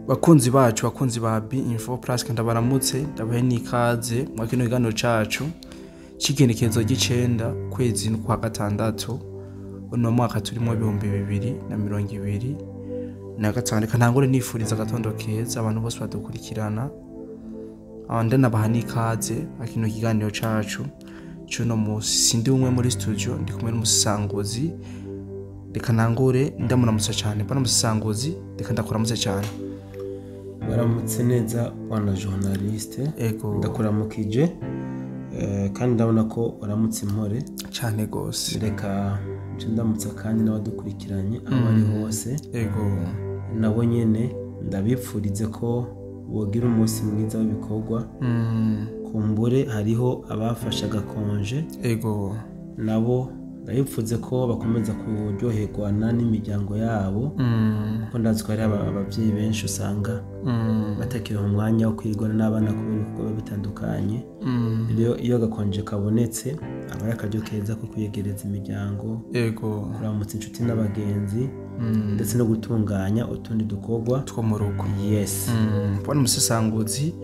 bakunzi bacu bakunzi ba B-Info Plus kandi baramutse ndabahe nikaze mu kino kiganiro cacu c'igenekerezo g'icenda kwezi kwa gatandatu uno mwaka turimo 2025 ntangure nifuriza gatondo keza abantu bose badukurikirana abandi nabaha nikaze akino kiganiro cacu cuno musi sindi umwe muri studio ndi kumwe n'umusangozi reka nangure ndamuramutsa cyane bana umusangozi reka ndakuramutsa cyane baramutse neza wana journaliste ndakuramukije kandi ndabona ko waramutse impore cyane gose reka ndamutsa kandi n'abadukurikiranye abari hose nabo nyene ndabipfurize ko wogira umunsi mwiza w'ibikorwa kumbure hariho abafashaga konje nabo ndabipfuze ko bakomeza kuryoherwana n'imiryango yabo ko ndazi ko hari abavyeyi benshi usanga batakira umwanya wo kwirwana n'abana kubera ibikorwa bitandukanye iyo gakonje kabonetse aba yakaryo keza ko kuyegereza imiryango kuramutsa inshuti n'abagenzi ndetse no gutunganya utundi dukorwa two mu rugo bwana umusesanguzi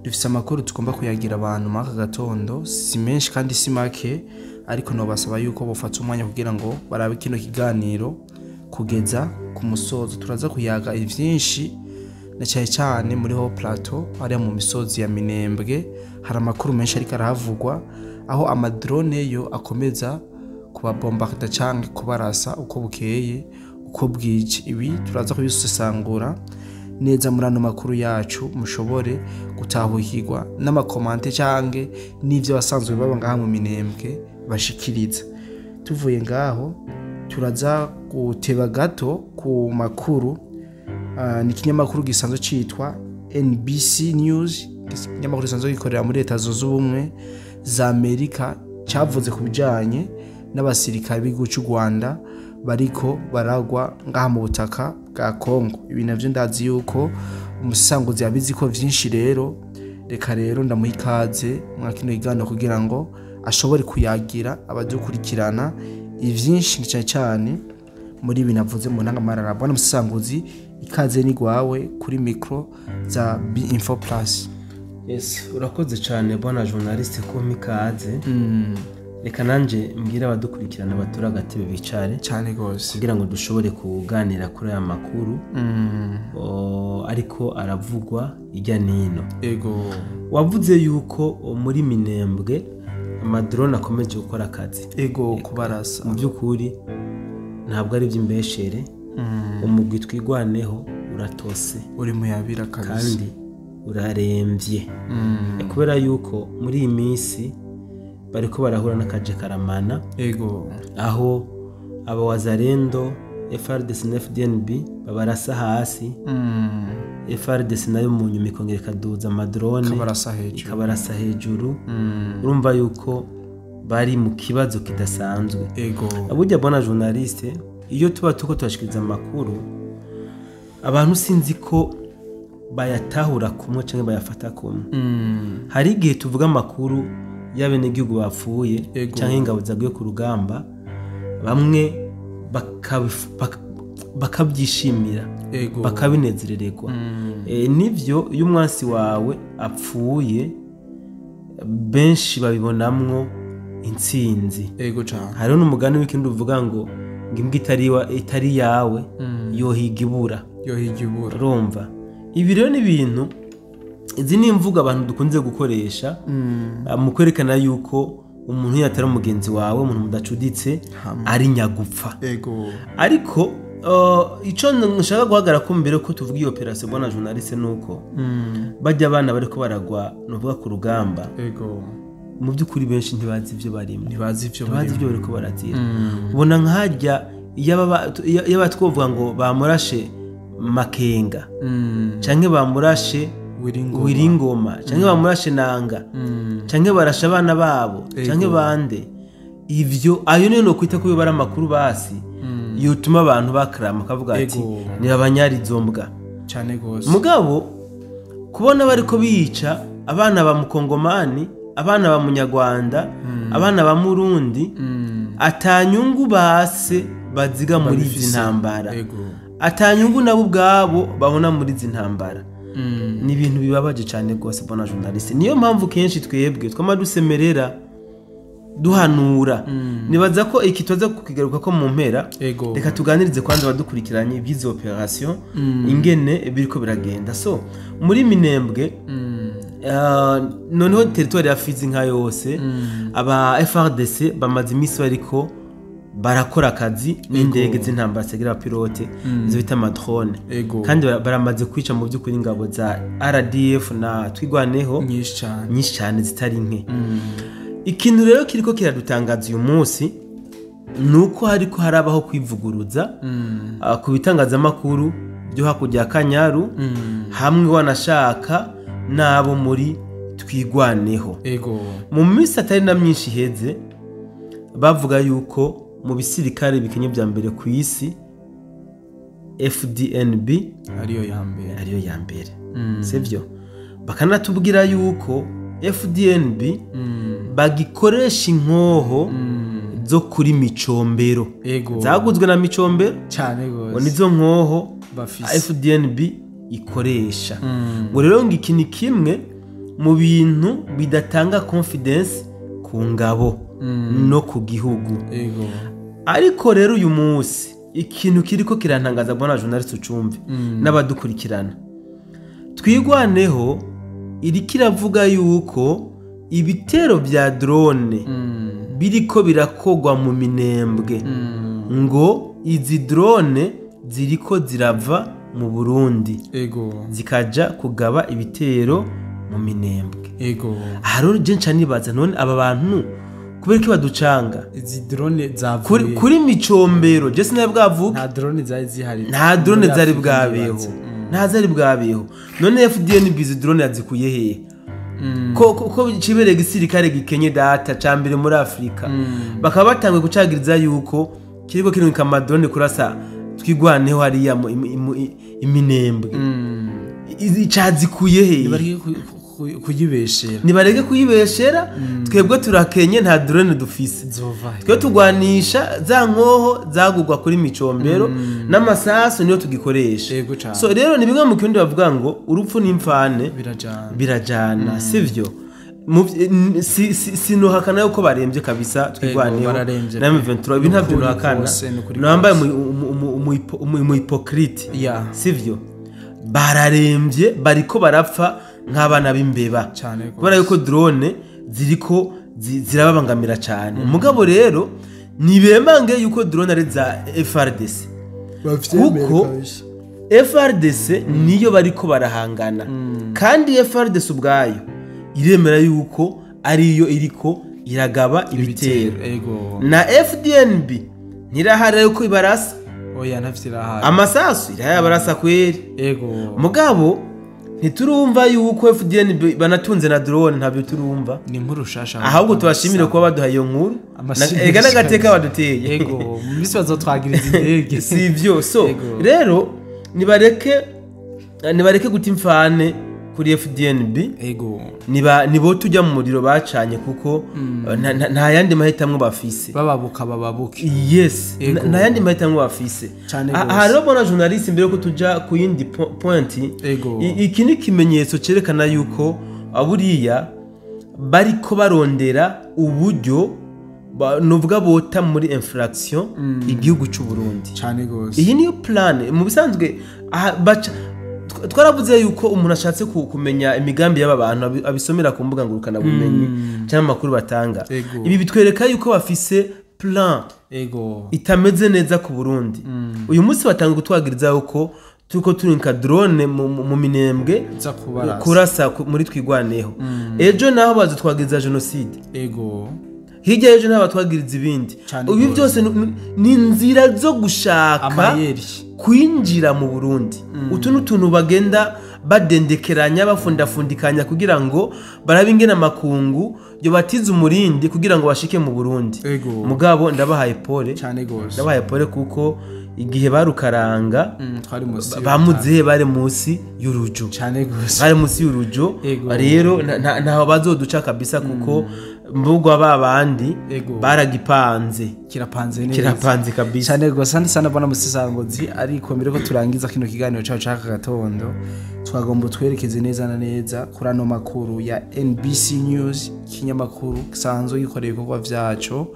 dufise amakuru tugomba kuyagira abantu maka gatondo si menshi kandi si make ariko no basaba yuko bofata umwanya kugira ngo barabe kino kiganiro kugeza ku musozo turaza kuyaga ivyinshi na cyane muri ho plateau ari mu misozi ya Minembwe hari amakuru menshi ariko arahavugwa aho amadrone yo akomeza kubabomba canke kubarasa uko bukeye uko bwije ibi turaza kubisesangura neza muri ano makuru yacu mushobore gutahukirwa n'amakomante canke n'ivyo basanzwe baba ngaha mu Minembwe bashikiriza tuvuye ngaho turaza guteba gato ku makuru ni kinyamakuru gisanzwe citwa NBC News kinyamakuru gisanzwe gikorera muri leta zunze ubumwe za Amerika cavuze ku bijanye n'abasirikare b'igihugu cy'u Rwanda bariko baragwa ngaha mu butaka bwa Kongo ibi navyo ndazi yuko umusanguzi yabizi ko vyinshi rero reka rero ndamuhikaze mwakino igano kugira ngo ashobore kuyagira abadukurikirana ivyinshi cyane muri ibi navuze mu ntangamarara bwana umusanguzi ikaze ni gwawe kuri micro za B-Info Plus. Urakoze cyane bwana journaliste ko mikaze reka nanje mbwira abadukurikirana batura gatebe bicare cyane gose kugira ngo dushobore kuganira kuri aya makuru ariko aravugwa ijya nino wavuze yuko muri Minembwe amadrone akomeje gukora akazi kubarasa mu byukuri ntabwo ari by'imbeshere umugwi twigwaneho uratose uri muyabira kandi uraremvye kubera yuko muri iyi minsi bariko barahura n'akaje karamana aho abawazarendo FRDC na FDNB babarasa hasi FRDC nayo mu nyuma ikongera ikaduza amadrone ikabarasa hejuru urumva yuko bari mu kibazo kidasanzwe abujya bona journaliste iyo tuba tuko twashikiriza amakuru abantu sinzi ko bayatahura kumwe canke bayafata kumwe hari igihe tuvuga amakuru y'abenegihugu bapfuye canke ingabo zaguye ku rugamba bamwe bakabyishimira bakabinezerererwa nivyo iyo umwansi wawe apfuye benshi babibonamwo intsinzi hariho n'umugani w'ikindi uvuga ngo imbwa itari yawe yohiga ibura urumva ibi rero ni ibintu izi ni imvugo abantu dukunze gukoresha mu kwerekana yuko umuntu yatari umugenzi wawe umuntu mudacuditse ari nyagupfa ariko ico nshaka guhagara ko mbere ko tuvuga iyo operation bona journaliste nuko bajya abana bariko baragwa nuvuga ku rugamba mu byukuri benshi ntibazi ivyo barimo ntibazi ivyo bariko barazira ubona nkajya yabatwovuga ngo bamurashe Makenga canke bamurashe Wiringoma canke bamurashe Nanga canke barasha abana babo canke bande ivyo ayo no kwita ko bibara makuru basi yutuma abantu bakrama kavuga ati ni abanyarizombwa cyane gose mugabo kubona bariko bica abana ba mukongomani abana ba munyarwanda abana ba murundi atanyungu base baziga muri izi ntambara atanyungu nabo ubwabo babona muri izi ntambara. Ni ibintu bibabaje cyane rwose bona journaliste. Niyo mpamvu kenshi twebwe twama dusemerera duhanura. Nibaza ko ikitoza kukigaruka ko mu mpera reka tuganirize kwanza badukurikiranye iby'izo operation ingene biriko biragenda. So muri Minembwe noneho territoire ya Fizi nka yose aba FRDC bamaze imisi bariko barakora akazi n'indege z'intambara segera pilote zo bita madrone kandi baramaze kwica mu by'ukuri ingabo za RDF na twigwaneho nyinshi cyane zitari nke. Ikintu rero kiriko kiradutangaza uyu munsi nuko hariko harabaho kwivuguruza ku bitangazamakuru byo hakurya ya Kanyaru hamwe wanashaka nabo muri twigwaneho. Mu minsi atari na myinshi heze bavuga yuko mu bisirikare bikenye bya mbere ku isi FDNB ariyo ya mbere sivyo, bakanatubwira yuko FDNB bagikoresha inkoho zo kuri Micombero zaguzwe na Micombero cyane gose, nizo nkoho FDNB ikoresha. Ngo rero ngiki ni kimwe mu bintu bidatanga confidence ku ngabo no ku gihugu. Ariko rero uyu munsi ikintu kiriko kirantangaza bona journaliste ucumve n'abadukurikirana, twigwaneho iri kiravuga yuko ibitero bya drone biriko birakogwa mu Minembwe, ngo izi drone ziriko zirava mu Burundi zikaja kugaba ibitero mu Minembwe. Haro je ncanibaza none aba bantu kubera ko baducanga izi drone zavuye kuri Micombero. Je sinaye bwavuka nta drone zari zihari, nta drone zari bwabeho, nta zari bwabeho. None FDNB izi drone yazikuye hehe? Ko cibereye gisirikare gikenye data cambere muri Afrika bakaba batangwe gucagiriza yuko kiriko kirinka amadrone kurasa twigwaneho hariya Iminembwe. Izi cazikuye hehe? Nibareke kuyibeshera. Twebwe turakenye nta drone dufise, twe tugwanisha za nkoho zagugwa kuri Micombero n'amasaso niyo tugikoresha. So rero ni bimwe mu kindi bavuga ngo urupfu n'imfane birajana sivyo. Sinohakana yuko barembye kabisa twigwaneho na M23 ibintu ntabyo nohakana, nambaye mu hypocrite sivyo. Bararembye bariko barapfa nk'abana b'imbeba kubera yuko drone ziriko zirababangamira cyane. Mugabo rero nibemange yuko drone ari za FRDC kuko FRDC niyo bariko barahangana kandi FRDC ubwayo iremera yuko ariyo iriko iragaba ibitero na FDNB ntirahara yuko ibarasa. Oya ntafitira amasasu irayabarasa kweri. Mugabo ntiturumva yuko FDN banatunze na drone, ntabyo turumva. Ni inkuru shasha ahubwo tubashimire kuba baduha iyo nkuru ega nagateka baduteye. Mu bisi bazotwagiriza indege sivyo. So rero nibareke guta imfane kuri FDNB. Nibo tujya mu muriro bacanye kuko nta yandi mahitamwe bafise, bababuke. Yes, nta yandi mahitamwe bafise. Aha rero bona journaliste mbere ko tuja ku yindi point, iki ni kimenyetso cerekana yuko aburiya bariko barondera uburyo novuga bota muri infraction igihugu cy'u Burundi. Iyi niyo plan mu bisanzwe twaravuze yuko umuntu ashatse kumenya imigambi y'aba bantu abisomera ku mbuga ngurukana bumenyi cyangwa makuru batanga. Ibi bitwereka yuko bafise plan itameze neza ku Burundi. Uyu munsi batanga gutwagiriza yuko turiko turinka drone mu Minembwe kurasa muri twigwaneho. Ejo naho bazitwagiriza genocide. Hirya ejo naho batwagiriza ibindi. Ibi byose ni inzira zo gushaka kwinjira mu Burundi. Utuntu bagenda badendekeranya bafundafundikanya kugira ngo barabe ingena makungu yo batiza umurindi kugira ngo bashike mu Burundi. Mugabo ndabahaye pole kuko igihe barukaranga twari musi bamuzehe bari musi y'urujo cyane gose bari musi y'urujo rero ntaho bazoduca kabisa kuko mbugwa babandi baragipanze kirapanze kabisa cyane gose ndi sana bona musisangozi ariko mbere ko turangiza kino kiganiro cyacu cyaka gatondo twagomba twerekeze neza na neza kuri ano makuru ya NBC News kinyamakuru kisanzwe gikoreye ibikorwa vyacu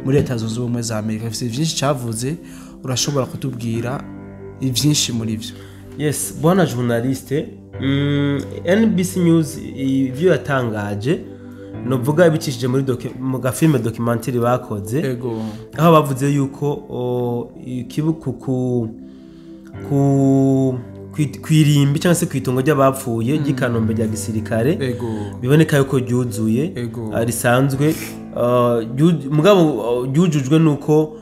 muri Leta Zunze Ubumwe za Amerika bifite byinshi cyavuze urashobora kutubwira ivyinshi muri byo yes bwana journaliste NBC News ivyo yatangaje novuga ibicishije muri mu gafilme documentaire bakoze aho bavuze yuko ikibuku kwirimbi cyangwa se kwitongo ry'abapfuye gikanombe rya gisirikare biboneka yuko ryuzuye risanzwe mugabo ryujujwe nuko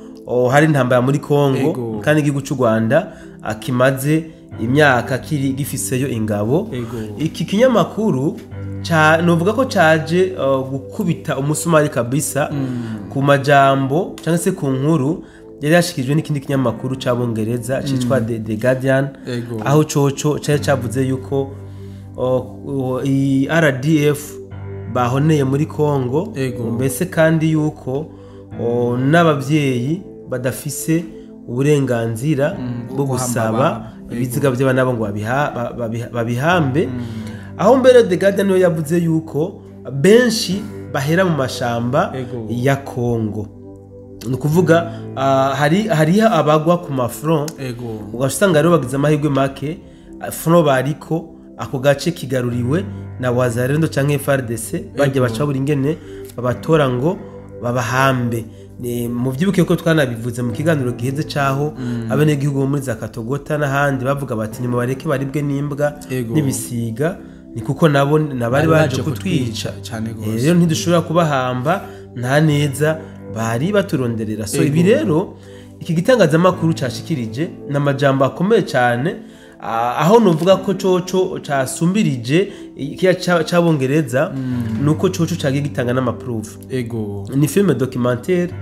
hari intambara muri Kongo kandi igihugu cy'u Rwanda akimaze imyaka kiri gifiseyo ingabo iki kinyamakuru novuga ko caje gukubita umusumari kabisa ku majambo cyangwa se ku nkuru yari yashikijwe n'ikindi kinyamakuru c'abongereza citwa The Guardian aho coco cari cavuze yuko RDF bahoneye muri Kongo mbese kandi yuko n'abavyeyi badafise uburenganzira bwo gusaba ibiziga by'abana bo ngo babihambe aho mbere The Guardian yavuze yuko benshi bahera mu mashamba ya Kongo nukuvuga hari abagwa ku mafront ugasanga rero bagize amahirwe make front bariko ako gace kigaruriwe na Wazarendo canke FARDC baje baca buri ngene babatora ngo babahambe mu byibuke ko twanabivuze mu kiganiro giheze caho abene gihugu muri za Katogota n'ahandi bavuga bati ni mubareke baribwe n'imbwa n'ibisiga ni kuko nabo nabari baje kutwica cyane gose rero ntidushobora kubahamba nta neza bari baturonderera so ibi rero iki gitangazamakuru cyashikirije n'amajambo akomeye cyane aho novuga ko coco casumbirije kiya cyabongereza nuko coco cagiye gitanga n'amaproof ni filme documentaire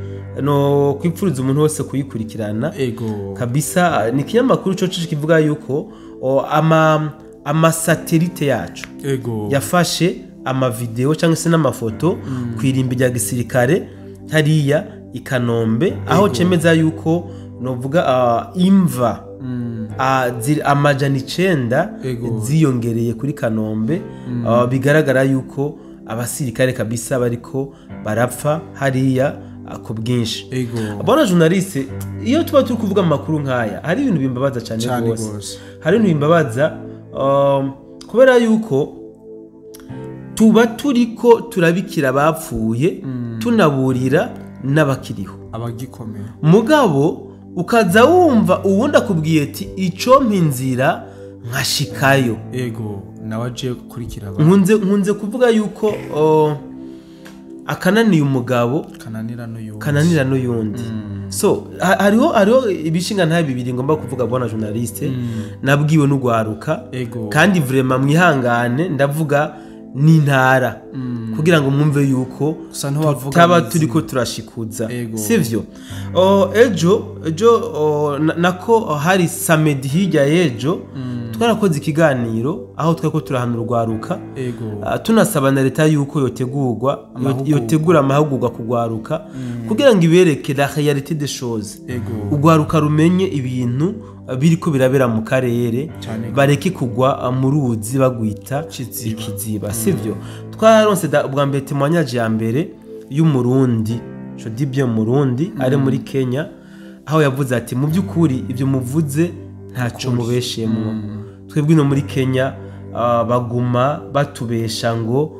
no kwipfuriza umuntu wose kuyikurikirana kabisa ni kinyamakuru coco kivuga yuko amasatelite yacu yafashe amavideo cyangwa se n'amafoto kwirimbi rya gisirikare hariya Ikanombe aho cemeza yuko novuga imva amajana 9 ziyongereye kuri Kanombe bigaragara yuko abasirikare kabisa bariko barapfa hariya ku bwinshi abona journaliste iyo tuba turi kuvuga amakuru nkaya hari ibintu bimbabaza cyane gose hari ibintu bimbabaza kubera yuko tuba turiko turabikira bapfuye tunaburira n'abakiriho abagikomeye mugabo ukaza wumva uwunda kubwiye ati ico mpinzira nkashikayo nawaje kurikira nkunze kuvuga yuko akananiye umugabo kananira n'uyundi so hariho ibishinga nta bibiri ngomba kuvuga bwana journaliste nabwiwe n'ugwaruka kandi vraiment mwihangane ndavuga n'intara kugira ngo mwumve yuko taba turiko turashikuza sivyo ejo nako hari samedi hirya yejo twarakoze ikiganiro aho twako turahanura urwaruka tunasaba na leta yuko yotegura amahugurwa kugwaruka kugira ngo ibereke la réalité des choses urwaruka rumenye ibintu biriko birabera mu karere bareke kugwa mu ruzi bagwita ikiziba sivyo twaronse bwa mbere témoignage ya mbere y'umurundi je dis bien murundi ari muri Kenya aho yavuze ati mu byukuri ibyo muvuze ntaco mubeshemwo twebwe no muri Kenya baguma batubesha ngo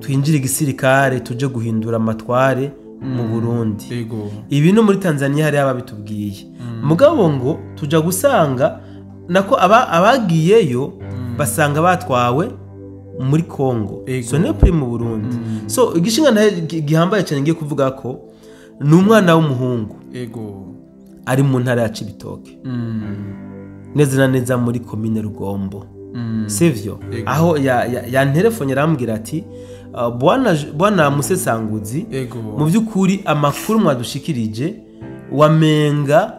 twinjire igisirikare tuje guhindura amatware mu Burundi ibi no muri Tanzania hari ababitubwiye mugabo ngo tuja gusanga nako abagiyeyo basanga batwawe muri Kongo so ne pri mu Burundi so igishinga gihambaye cyane ngiye kuvuga ko n'umwana w'umuhungu ari mu ntara ya Cibitoke neza na neza muri commune Rugombo sivyo aho ya telefone yarambwira ati bwana musesanguzi mu byukuri amakuru mwadushikirije wamenga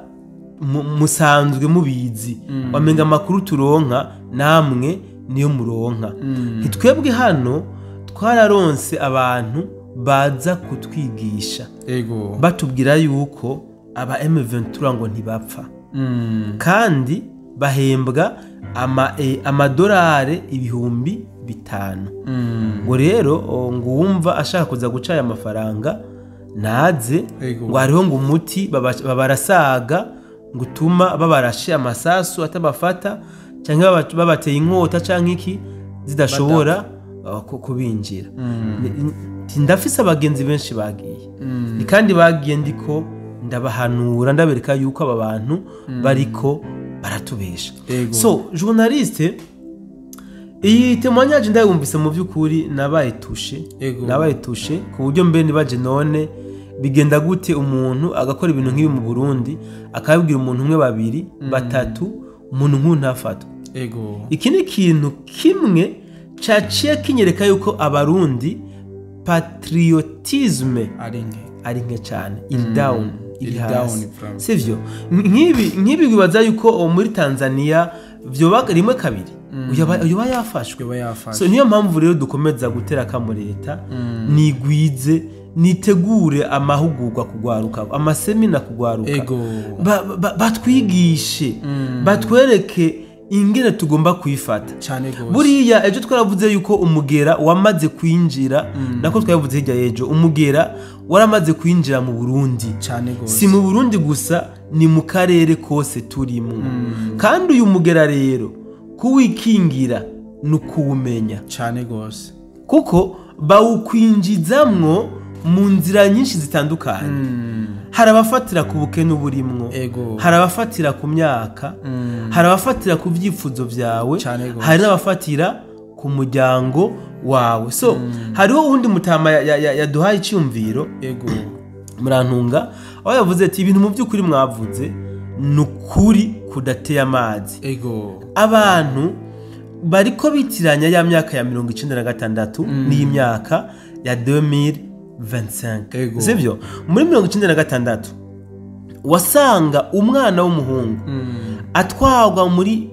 musanzwe mubizi wamenga amakuru turonka namwe niyo muronka ntitwebwe hano twararonse abantu baza kutwigisha batubwira yuko aba M23 ngo ntibapfa kandi bahembwa amadolari 5,000 ngo rero ngo wumva ashaka kuza guca aya mafaranga naze ngo hariho ngo umuti babarasaga ngo utuma babarashe amasasu atabafata cyangwa babateye inkota cyangwa iki zidashobora kubinjira ndafise abagenzi benshi bagiye kandi bagiye ndiko ndabahanura ndabereka yuko aba bantu bariko baratubesha so journaliste iyi témoignage ndayumvise mu byukuri nabaye touché ku buryo mbe nibaje none bigenda gute umuntu agakora ibintu nk'ibi mu Burundi akabibwira umuntu umwe babiri batatu umuntu nkuntafatwa iki ni kintu kimwe caciye kinyereka yuko abarundi patriotisme ari nke cyane down sivyo nkibi bibaza yuko muri Tanzania vyoba rimwe kabiri uyoba yafashwe so niyo mpamvu rero dukomeza gutera kamo leta nigwize nitegure amahugurwa kugwaruka amasemina kugwaruka batwigishe batwereke ingene tugomba kwifata buriya ejo twaravuze yuko umugera wamaze kwinjira nako twavuze hirya yejo umugera waramaze kwinjira mu Burundi si mu Burundi gusa ni mu karere kose turimo kandi uyu mugera rero kuwikingira nukuwumenya cyane gose kuko bawukwinjizamwo mu nzira nyinshi zitandukanye hari abafatira ku bukene burimwo hari abafatira ku myaka hari abafatira ku byifuzo byawe hari n'abafatira ku muryango wawe so hariho uwundi mutama yaduhaye icyumviro murantunga aho yavuze ati ibintu mu by'ukuri mwavuze nukuri kudateye amazi abantu bariko bitiranya ya myaka ya 1996 n'iyi myaka ya 2025 sivyo muri 1996 wasanga umwana w'umuhungu atwagwa muri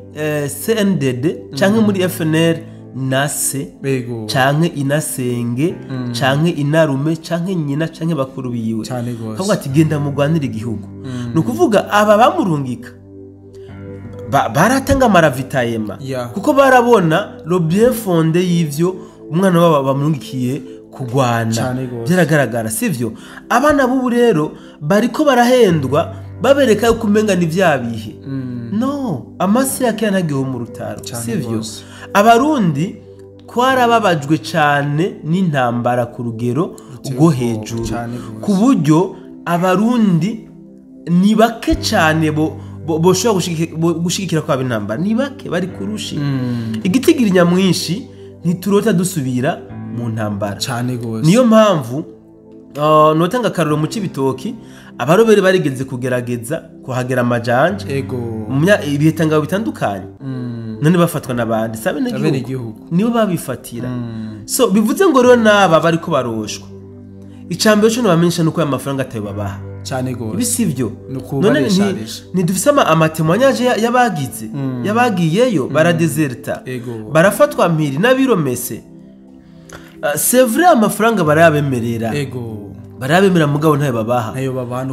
CNDD canke muri FNL nase canke inasenge canke inarume canke nyina canke bakuru biwe kavuga ati genda mugwanira igihugu nukuvuga aba bamurungika baratanga maravitayema kuko barabona le bien fondé y'ivyo umwana wabo bamurungikiye kugwana byaragaragara sivyo abana bubu rero bariko barahendwa babereka yuko umenga ni vyabihe no amasi yake yanagiye mu rutaro sivyo abarundi twarababajwe cyane n'intambara ku rugero rwo hejuru ku buryo abarundi ni bake cyane boshobora gushigikira kwa intambara ni bake bari kurushi igitigira nyamwinshi ntiturota dusubira mu ntambara cyane gose niyo mpamvu notanga karoro mu cibitoki abarobere barigeze kugerageza kuhagera amajanje ibitanga bitandukanye none bafatwa nabandi sabe n'igihugu nibo babifatira so bivuze ngo rero naba bariko baroshwa icambere cyo nabamenyesha nuko ya mafaranga atayo babaha cyane gose ibisivyo none ni dufise amatemwanyaje yabagize yabagiyeyo baradeserta barafatwa mpiri nabiromese c'est vrai amafaranga barayabemerera barabemera mugabo ntayo babaha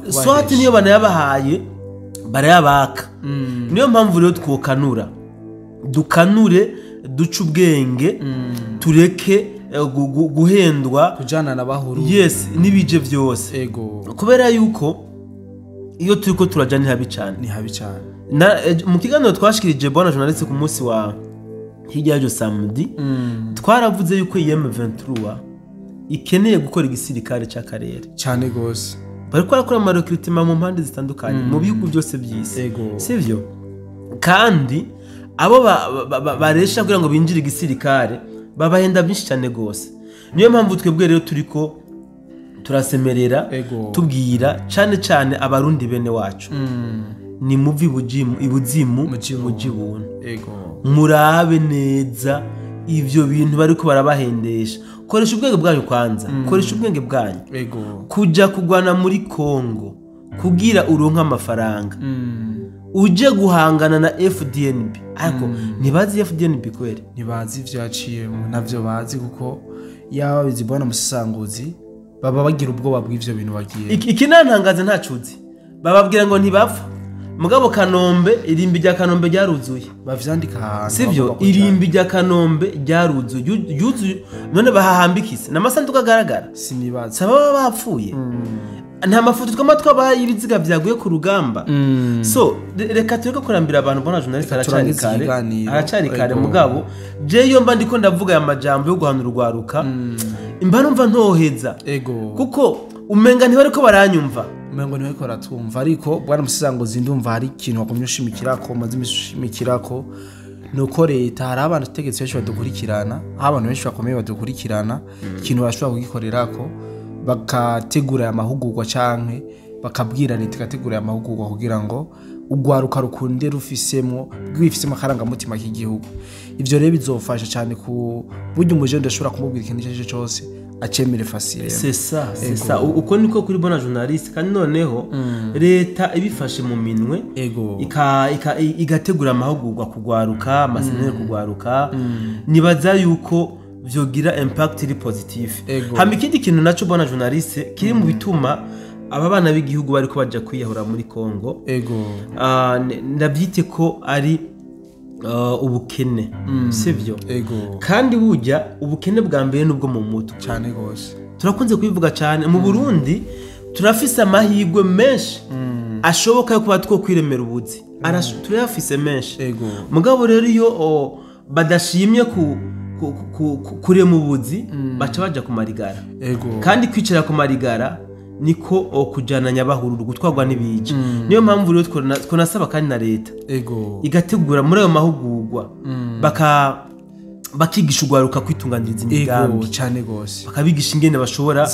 swati niyo banayabahaye barayabaka niyo mpamvu rero twokanura dukanure duca ubwenge tureke guhendwa kujana nabahuru yes nibije byose kubera yuko iyo turiko turaja ni habi cyane mu kiganiro twashikirije bwana journaliste ku munsi wa hirya yo samedi twaravuze yuko M23 ikeneye gukora igisirikare cy'akarere cyane gose bari kwarakora ama recruitment mu mpande zitandukanye mu bihugu byose by'isi sivyo kandi abo baresha kugira ngo binjire igisirikare babahenda byinshi cyane gose niyo mpamvu twebwe rero turiko turasemerera tubwira cyane abarundi bene wacu ni muvi ibuzimu mujibuntu murabe neza ivyo bintu bariko barabahendesha koresha ubwenge bwanyu kwanza koresha ubwenge bwanyu kuja kugwana muri Kongo kugira uronka amafaranga uje guhangana na FDNB ariko ntibazi FDNB kweri ntibazi ivyo yaciyemo navyo bazi kuko yaba bizibona musanguzi baba bagira ubwoba bw'ivyo bintu bagiye ikinantangaza ntacuzi bababwira ngo ntibapfa mugabo Kanombe irimbi rya Kanombe ryaruzuye bavyandika ahantu sivyo irimbi rya Kanombe ryaruzuye none bahahambikise namasanduka agaragara sinibaza saba bapfuye nta mafoto twabaye ibiziga byaguye ku rugamba so reka tureke kurambira abantu bona journalist aracari kare mugabo je yo mba ndiko ndavuga ya majambo yo guhanura urwaruka imba numva ntoheza kuko umenga ntibariko baranyumva umengo niwe ko ratumva ariko bwana musisanguzi ndumva hari ikintu wakomye ushimikirako maze imishimikirako nuko leta hari abantu tegetse benshi badukurikirana abantu benshi bakomeye badukurikirana ikintu bashobora kugikorerako bakategura amahugurwa canke bakabwira leta ikategura amahugurwa kugira ngo ugwaruka rukunde rufisemo rwifisemo akaranga mutima k'igihugu ivyo rero bizofasha cyane ku buryo umuje ndashobora kumubwira ikintu cyose acemere facile c'est ça uko niko kuri bona journaliste kandi noneho leta ibifashe mu minwe igategura amahugurwa kugwaruka amasenere kugwaruka nibaza yuko vyogira impact iri positive hama ikindi kintu naco bona journaliste kiri mu bituma aba bana b'igihugu bariko baja kwiyahura muri Kongo ndabyite ko ari ubukene sivyo kandi burya ubukene bwa mbere nubwo mu mutwe cyane gose turakunze kubivuga cyane mu Burundi turafise amahirwe menshi ashoboka yo kuba two kwiremera ubuzi turafise menshi mugabo rero iyo badashimye kurema ubuzi baca baja ku marigara kandi kwicara ku marigara niko kujana nyabahururu gutwarwa n'ibije niyo mpamvu rero twonasaba kandi na leta igategura muri ayo mahugurwa bakigisha ugwaruka kwitunganiriza imigambi cyane gose bakabigisha ingene bashobora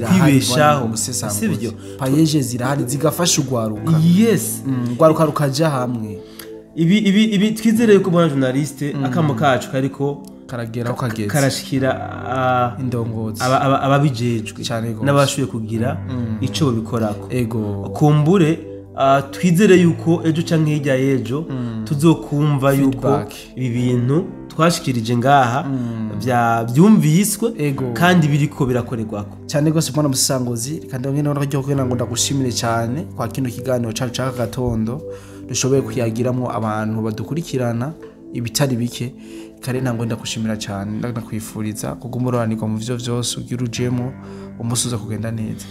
kwibeshaho sivyo payeje zirahari zigafasha ugwaruka ugwaruka rukaja hamwe ibi twizereye ko bona journaliste akamo kacu kariko karagera ukageza karashikira indongozi ababijejwe n'abashuye kugira ico bikorako kumbure twizere yuko ejo canke hirya yejo tuzokumva yuko ibi bintu twashikirije ngaha byumviswe kandi biriko birakorerwako cyane gose mbona musangozi kandi ngene n'aho kugira ngo ndagushimire cyane kwa kino kiganiro cyacu caka gatondo dushoboye kuyagiramo abantu badukurikirana ibitari bike kare ntango ndakushimira cyane ndakwifuriza kugumuranirwa mu byo byose ugirujemo umusuza kugenda neza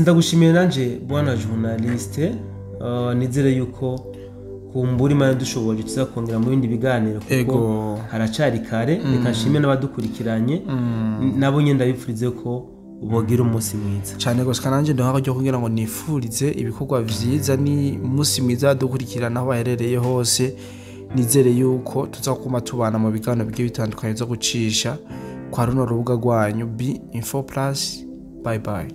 ndagushimira nanje bwana journaliste nizere yuko kumbura imana dushoboje tuzakongera mu bindi biganiro kuko haracari kare nikashimye n'abadukurikiranye nabo nyenda bipfurize ko bogira umunsi mwiza cyane gose kananje ndo hako kugira ngo nifurize ibikorwa vyiza ni umunsi mwiza dukurikirana aho baherereye hose nizere yuko tuzakuma tubana mu biganiro bigiye bitandukanye zo gucisha kwa runo rubuga rwanyu B Info Plus bye bye